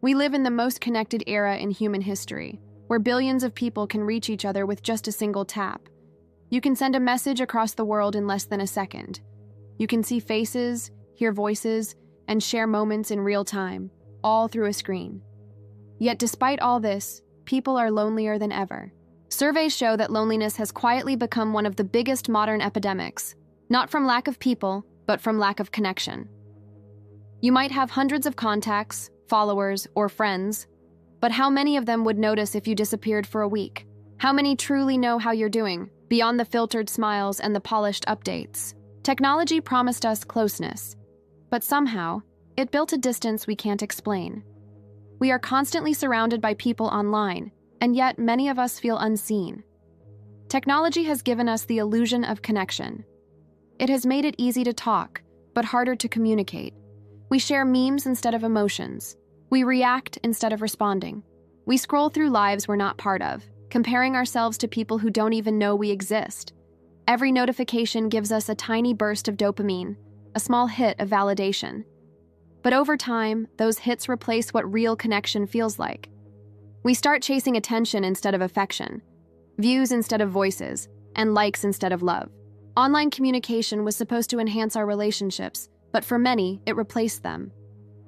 We live in the most connected era in human history, where billions of people can reach each other with just a single tap. You can send a message across the world in less than a second. You can see faces, hear voices, and share moments in real time, all through a screen. Yet despite all this, people are lonelier than ever. Surveys show that loneliness has quietly become one of the biggest modern epidemics, not from lack of people, but from lack of connection. You might have hundreds of contacts, followers, or friends, but how many of them would notice if you disappeared for a week? How many truly know how you're doing, beyond the filtered smiles and the polished updates? Technology promised us closeness, but somehow, it built a distance we can't explain. We are constantly surrounded by people online, and yet many of us feel unseen. Technology has given us the illusion of connection. It has made it easy to talk, but harder to communicate. We share memes instead of emotions. We react instead of responding. We scroll through lives we're not part of, comparing ourselves to people who don't even know we exist. Every notification gives us a tiny burst of dopamine, a small hit of validation. But over time, those hits replace what real connection feels like. We start chasing attention instead of affection, views instead of voices, and likes instead of love. Online communication was supposed to enhance our relationships, but for many, it replaced them.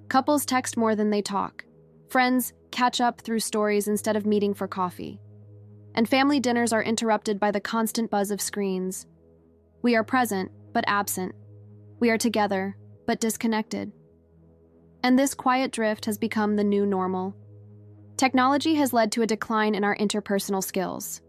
Couples text more than they talk. Friends catch up through stories instead of meeting for coffee. And family dinners are interrupted by the constant buzz of screens. We are present, but absent. We are together, but disconnected. And this quiet drift has become the new normal. Technology has led to a decline in our interpersonal skills.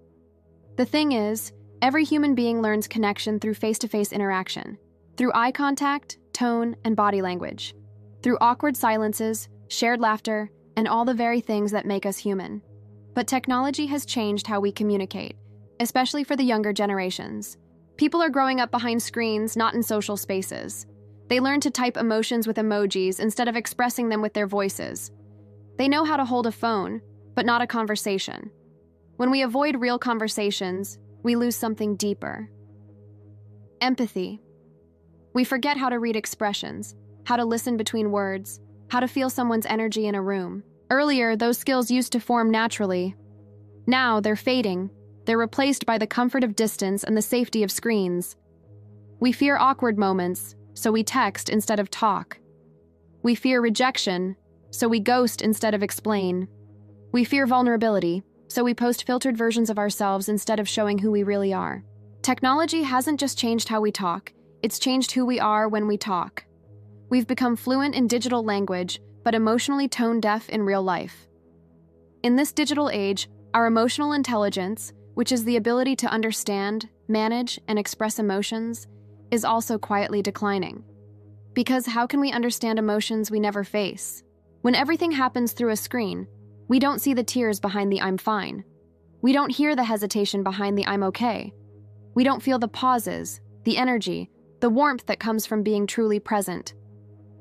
The thing is, every human being learns connection through face-to-face interaction, through eye contact, tone, and body language, through awkward silences, shared laughter, and all the very things that make us human. But technology has changed how we communicate, especially for the younger generations. People are growing up behind screens, not in social spaces. They learn to type emotions with emojis instead of expressing them with their voices. They know how to hold a phone, but not a conversation. When we avoid real conversations, we lose something deeper. Empathy. We forget how to read expressions, how to listen between words, how to feel someone's energy in a room. Earlier, those skills used to form naturally. Now, they're fading. They're replaced by the comfort of distance and the safety of screens. We fear awkward moments, so we text instead of talk. We fear rejection, so we ghost instead of explain. We fear vulnerability, so we post filtered versions of ourselves instead of showing who we really are. Technology hasn't just changed how we talk, it's changed who we are when we talk. We've become fluent in digital language, but emotionally tone-deaf in real life. In this digital age, our emotional intelligence, which is the ability to understand, manage, and express emotions, is also quietly declining. Because how can we understand emotions we never face? When everything happens through a screen, we don't see the tears behind the "I'm fine." We don't hear the hesitation behind the "I'm okay." We don't feel the pauses, the energy, the warmth that comes from being truly present.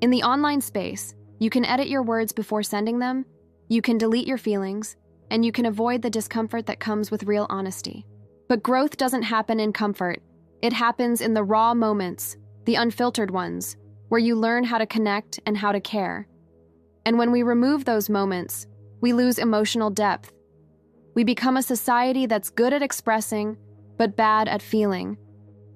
In the online space, you can edit your words before sending them, you can delete your feelings, and you can avoid the discomfort that comes with real honesty. But growth doesn't happen in comfort. It happens in the raw moments, the unfiltered ones, where you learn how to connect and how to care. And when we remove those moments, we lose emotional depth. We become a society that's good at expressing, but bad at feeling.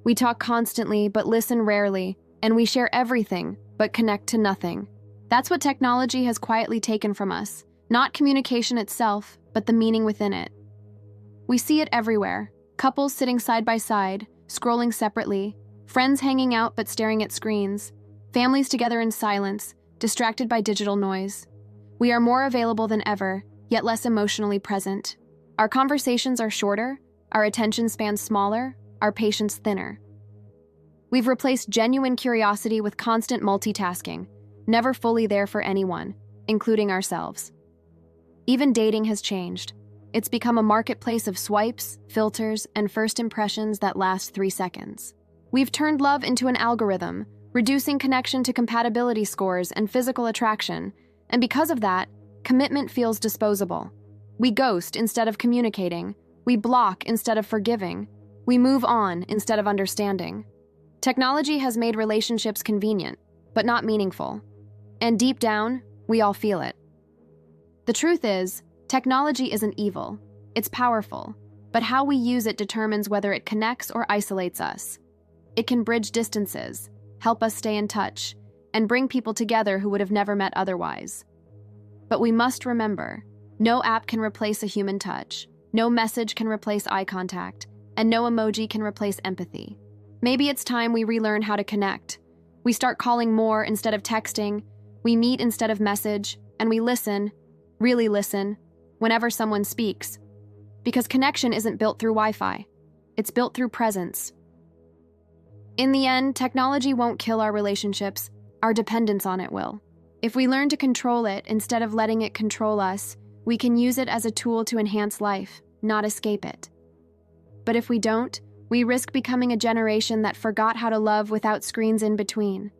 We talk constantly, but listen rarely, and we share everything, but connect to nothing. That's what technology has quietly taken from us, not communication itself, but the meaning within it. We see it everywhere, couples sitting side by side, scrolling separately, friends hanging out but staring at screens, families together in silence, distracted by digital noise. We are more available than ever, yet less emotionally present. Our conversations are shorter, our attention spans smaller, our patience thinner. We've replaced genuine curiosity with constant multitasking, never fully there for anyone, including ourselves. Even dating has changed. It's become a marketplace of swipes, filters, and first impressions that last 3 seconds. We've turned love into an algorithm, reducing connection to compatibility scores and physical attraction, and because of that, commitment feels disposable. We ghost instead of communicating. We block instead of forgiving. We move on instead of understanding. Technology has made relationships convenient, but not meaningful. And deep down, we all feel it. The truth is, technology isn't evil. It's powerful, but how we use it determines whether it connects or isolates us. It can bridge distances, help us stay in touch, and bring people together who would have never met otherwise. But we must remember, no app can replace a human touch, no message can replace eye contact, and no emoji can replace empathy. Maybe it's time we relearn how to connect. We start calling more instead of texting, we meet instead of message, and we listen, really listen, whenever someone speaks. Because connection isn't built through Wi-Fi. It's built through presence. In the end, technology won't kill our relationships. Our dependence on it will. If we learn to control it instead of letting it control us, we can use it as a tool to enhance life, not escape it. But if we don't, we risk becoming a generation that forgot how to love without screens in between.